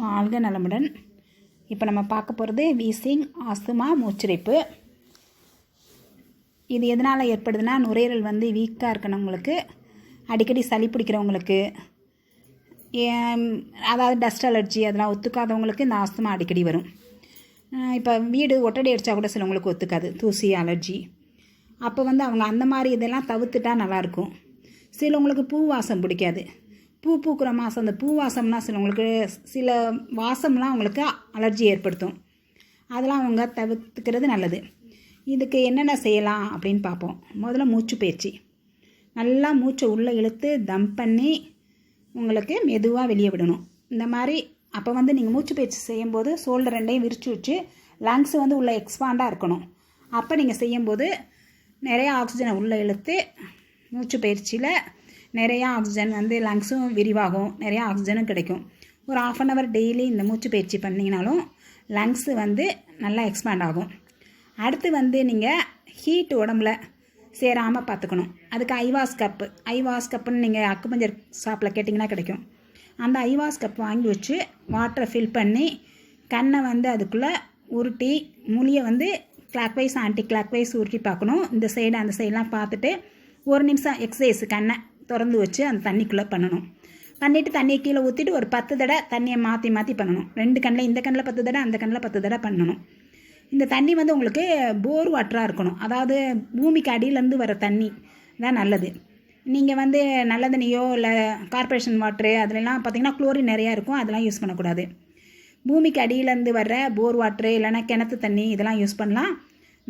வாழ்க நலமுடன். இப்போ நம்ம பார்க்க போகிறது வீசிங், ஆஸ்துமா, மூச்சிரைப்பு. இது எதனால் ஏற்படுதுன்னா, நுரையீரல் வந்து வீக்காக இருக்கணுங்களுக்கு, அடிக்கடி சளி பிடிக்கிறவங்களுக்கு, அதாவது டஸ்ட் அலர்ஜி அதெல்லாம் ஒத்துக்காதவங்களுக்கு இந்த ஆஸ்துமா அடிக்கடி வரும். இப்போ வீடு ஒட்டடை அடித்தா கூட சிலவங்களுக்கு ஒத்துக்காது, தூசி அலர்ஜி. அப்போ வந்து அவங்க அந்த மாதிரி இதெல்லாம் தவிர்த்துட்டா நல்லாயிருக்கும். சிலவங்களுக்கு பூ வாசம் பிடிக்காது. பூ பூக்கிற மாதம் அந்த பூ வாசம்னா சிலவங்களுக்கு சில வாசம்லாம் அவங்களுக்கு அலர்ஜி ஏற்படுத்தும். அதெல்லாம் அவங்க தவிர்த்துக்கிறது நல்லது. இதுக்கு என்னென்ன செய்யலாம் அப்படின்னு பார்ப்போம். முதல்ல மூச்சு பயிற்சி. நல்லா மூச்சை உள்ளே இழுத்து தம் பண்ணி உங்களுக்கு மெதுவாக வெளியே விடணும். இந்த மாதிரி அப்போ வந்து நீங்கள் மூச்சு பயிற்சி செய்யும்போது ஷோல்டர் ரெண்டையும் விரித்து வச்சு லங்ஸ் வந்து உள்ளே எக்ஸ்பாண்டாக இருக்கணும். அப்போ நீங்கள் செய்யும்போது நிறைய ஆக்சிஜனை உள்ளே இழுத்து மூச்சு பயிற்சியில் நிறையா ஆக்சிஜன் வந்து லங்ஸும் விரிவாகும், நிறையா ஆக்சிஜனும் கிடைக்கும். ஒரு 1/2 hour டெய்லி இந்த மூச்சு பயிற்சி பண்ணிங்கனாலும் லங்ஸு வந்து நல்லா எக்ஸ்பேண்ட் ஆகும். அடுத்து வந்து நீங்கள் ஹீட் உடம்புல சேராமல் பார்த்துக்கணும். அதுக்கு ஐவாஸ் கப்புன்னு நீங்கள் அக்குபஞ்சர் ஷாப்பில் கேட்டிங்கன்னா கிடைக்கும். அந்த ஐவாஸ் கப் வாங்கி வச்சு வாட்டரை ஃபில் பண்ணி கண்ணை வந்து அதுக்குள்ளே உருட்டி மூலியை வந்து clockwise anticlockwise உருட்டி பார்க்கணும். இந்த சைடு அந்த சைடெலாம் பார்த்துட்டு 1 நிமிஷம் எக்ஸசைஸ் கண்ணை திறந்து வச்சு அந்த தண்ணிக்குள்ளே பண்ணணும். பண்ணிவிட்டு தண்ணியை கீழே ஊற்றிட்டு ஒரு 10 தடவை தண்ணியை மாற்றி பண்ணணும். 2 கண்ணில், இந்த கண்ணில் 10 தடவை, அந்த கண்ணில் 10 தடவை பண்ணணும். இந்த தண்ணி வந்து உங்களுக்கு போர் வாட்டராக இருக்கணும். அதாவது பூமிக்கு அடியிலேருந்து வர தண்ணி தான் நல்லது. நீங்கள் வந்து நல்ல தண்ணியோ இல்லை கார்பரேஷன் வாட்ரு அதிலெல்லாம் பார்த்திங்கன்னா குளோரின் நிறையா இருக்கும், அதெல்லாம் யூஸ் பண்ணக்கூடாது. பூமிக்கு அடியிலேருந்து வர்ற போர் வாட்ரு இல்லைனா கிணத்து தண்ணி இதெல்லாம் யூஸ் பண்ணலாம்,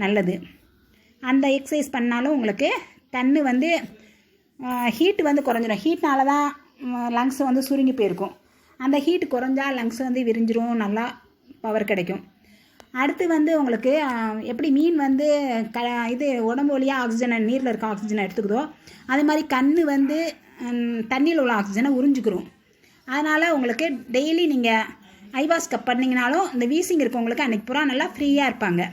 நல்லது. அந்த எக்ஸசைஸ் பண்ணாலும் உங்களுக்கு கண் வந்து ஹீட்டு வந்து குறைஞ்சிடும். ஹீட்னால தான் லங்ஸ் வந்து சுருங்கி போயிருக்கும். அந்த ஹீட் குறைஞ்சா லங்ஸ் வந்து விரிஞ்சிரும், நல்லா பவர் கிடைக்கும். அடுத்து வந்து உங்களுக்கு எப்படி மீன் வந்து இது உடம்பு வழியாக ஆக்சிஜனை, நீரில் இருக்க ஆக்சிஜனை எடுத்துக்குதோ அதே மாதிரி கண் வந்து தண்ணியில் உள்ள ஆக்சிஜனை உறிஞ்சிக்கிறோம். அதனால் உங்களுக்கு டெய்லி நீங்கள் ஐவாஸ் கப் பண்ணிங்கனாலும் இந்த வீசிங் இருக்கவங்களுக்கு அன்றைக்கி பூரா நல்லா ஃப்ரீயாக இருப்பாங்க.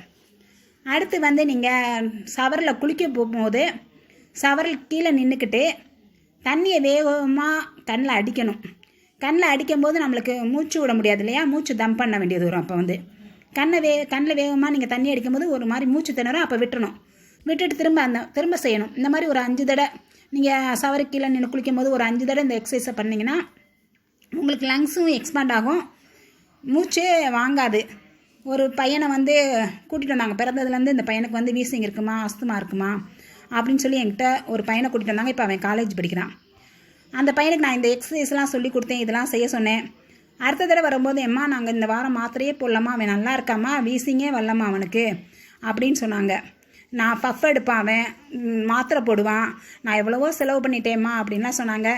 அடுத்து வந்து நீங்கள் ஷவரில் குளிக்க போகும்போது ஷவரில் கீழே நின்றுக்கிட்டு தண்ணியை வேகமாக கண்ணில் அடிக்கணும். கண்ணில் அடிக்கும்போது நம்மளுக்கு மூச்சு விட முடியாது இல்லையா, மூச்சு தம் பண்ண வேண்டியது வரும். அப்போ வந்து கண்ணில் வேகமாக நீங்கள் தண்ணி அடிக்கும்போது ஒரு மாதிரி மூச்சு திணறும். அப்போ விட்டுறணும். விட்டுட்டு திரும்ப செய்யணும். இந்த மாதிரி ஒரு 5 தடவை நீங்கள் ஷவருக்கு கீழே நின்று குளிக்கும் போது ஒரு 5 தடவை இந்த எக்ஸசைஸை பண்ணிங்கன்னா உங்களுக்கு லங்ஸும் எக்ஸ்பேண்ட் ஆகும், மூச்சே வாங்காது. ஒரு பையனை வந்து கூட்டிகிட்டு வந்தாங்க. பிறந்ததுலேருந்து இந்த பையனுக்கு வந்து வீசிங் இருக்குமா, ஆஸ்துமா இருக்குமா அப்படின்னு சொல்லி என்கிட்ட ஒரு பையனை கூட்டிகிட்டு வந்தாங்க. இப்போ அவன் காலேஜ் படிக்கிறான். அந்த பையனுக்கு நான் இந்த எக்ஸசைஸ்லாம் சொல்லி கொடுத்தேன், இதெல்லாம் செய்ய சொன்னேன். அடுத்த தடவை வரும்போது எம்மா நாங்கள் இந்த வாரம் மாத்திரையே போடலாமா, அவன் நல்லா இருக்காமா, வீசிங்கே வரலாமா அவனுக்கு அப்படின்னு சொன்னாங்க. நான் பஃப் எடுப்பான், அவன் மாத்திரை போடுவான், நான் எவ்வளவோ செலவு பண்ணிட்டேம்மா அப்படின்லாம் சொன்னாங்க.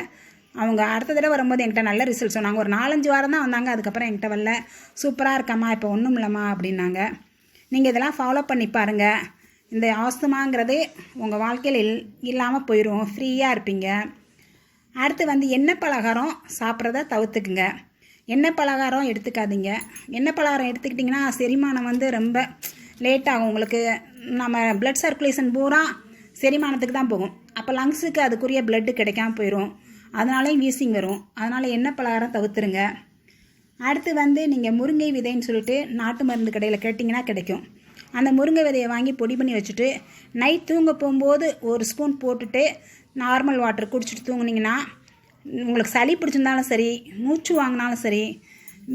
அவங்க அடுத்த தடவை வரும்போது என்கிட்ட நல்ல ரிசல்ட் சொன்னாங்க. ஒரு 4-5 வாரம் தான் வந்தாங்க. அதுக்கப்புறம் என்கிட்ட வரல, சூப்பராக இருக்காம்மா, இப்போ ஒன்றும் இல்லைம்மா அப்படின்னாங்க. நீங்கள் இதெல்லாம் ஃபாலோ பண்ணி பாருங்கள். இந்த ஆஸ்துமாங்கிறது உங்கள் வாழ்க்கையில் இல்லாமல் போயிடும், ஃப்ரீயாக இருப்பீங்க. அடுத்து வந்து எண்ணெய் பலகாரம் சாப்பிட்றத தவிர்த்துக்குங்க. எண்ணெய் பலகாரம் எடுத்துக்காதீங்க. எண்ணெய் பலகாரம் எடுத்துக்கிட்டிங்கன்னா செரிமானம் வந்து ரொம்ப லேட் ஆகும். உங்களுக்கு நம்ம பிளட் சர்க்குலேஷன் பூரா செரிமானத்துக்கு தான் போகும். அப்போ லங்ஸுக்கு அதுக்குரிய பிளட்டு கிடைக்காம போயிடும். அதனாலேயும் வீசிங் வரும். அதனால் எண்ணெய் பலகாரம் தவிர்த்துருங்க. அடுத்து வந்து நீங்கள் முருங்கை விதைன்னு சொல்லிட்டு நாட்டு மருந்து கடையில் கேட்டிங்கன்னா கிடைக்கும். அந்த முருங்கை விதையை வாங்கி பொடி பண்ணி வச்சுட்டு நைட் தூங்க போகும்போது 1 ஸ்பூன் போட்டுட்டு நார்மல் வாட்டர் குடிச்சிட்டு தூங்குனிங்கன்னா உங்களுக்கு சளி பிடிச்சிருந்தாலும் சரி, மூச்சு வாங்கினாலும் சரி,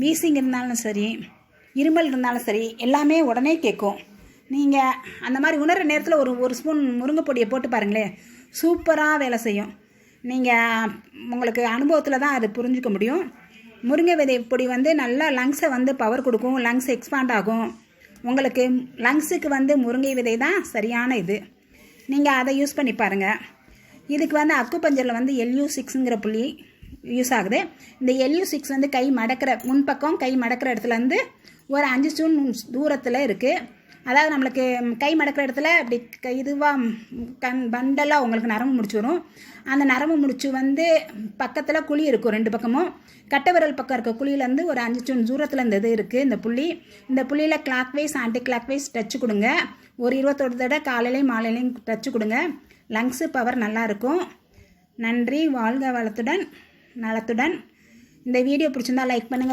வீசிங் இருந்தாலும் சரி, இருமல் இருந்தாலும் சரி, எல்லாமே உடனே கேட்கும். நீங்கள் அந்த மாதிரி உணர்கிற நேரத்தில் ஒரு ஸ்பூன் முருங்கை பொடியை போட்டு பாருங்களேன், சூப்பராக வேலை செய்யும். நீங்கள் உங்களுக்கு அனுபவத்தில் தான் அது புரிஞ்சிக்க முடியும். முருங்கை விதை பொடி வந்து நல்லா லங்ஸை வந்து பவர் கொடுக்கும், லங்ஸ் எக்ஸ்பாண்ட் ஆகும். உங்களுக்கு லங்ஸுக்கு வந்து முருங்கை விதை தான் சரியான இது. நீங்கள் அதை யூஸ் பண்ணி பாருங்கள். இதுக்கு வந்து அக்குபஞ்சரில் வந்து LU6ங்கிற புள்ளி யூஸ் ஆகுது. இந்த LU6 வந்து கை மடக்கிற முன்பக்கம் கை மடக்கிற இடத்துலேருந்து ஒரு 5 ஸ்டூன் தூரத்தில் இருக்குது. அதாவது நம்மளுக்கு கை மடக்கிற இடத்துல அப்படி இதுவாக பண்டலாக உங்களுக்கு நரம்பு முடிச்சு வரும். அந்த நரம்பு முடிச்சு வந்து பக்கத்தில் குழி இருக்கும். 2 பக்கமும் கட்டை விரல் பக்கம் இருக்க குழியிலேருந்து ஒரு 5 ஸ்டூன் தூரத்தில் இந்த இது இருக்குது. இந்த புள்ளியில் clockwise anticlockwise touch கொடுங்க. ஒரு 21 தடவை காலையிலையும் மாலையிலையும் டச்சு கொடுங்க. லங்ஸு பவர் நல்லாயிருக்கும். நன்றி. வாழ்க வளத்துடன் நலத்துடன். இந்த வீடியோ பிடிச்சிருந்தா லைக் பண்ணுங்கள்.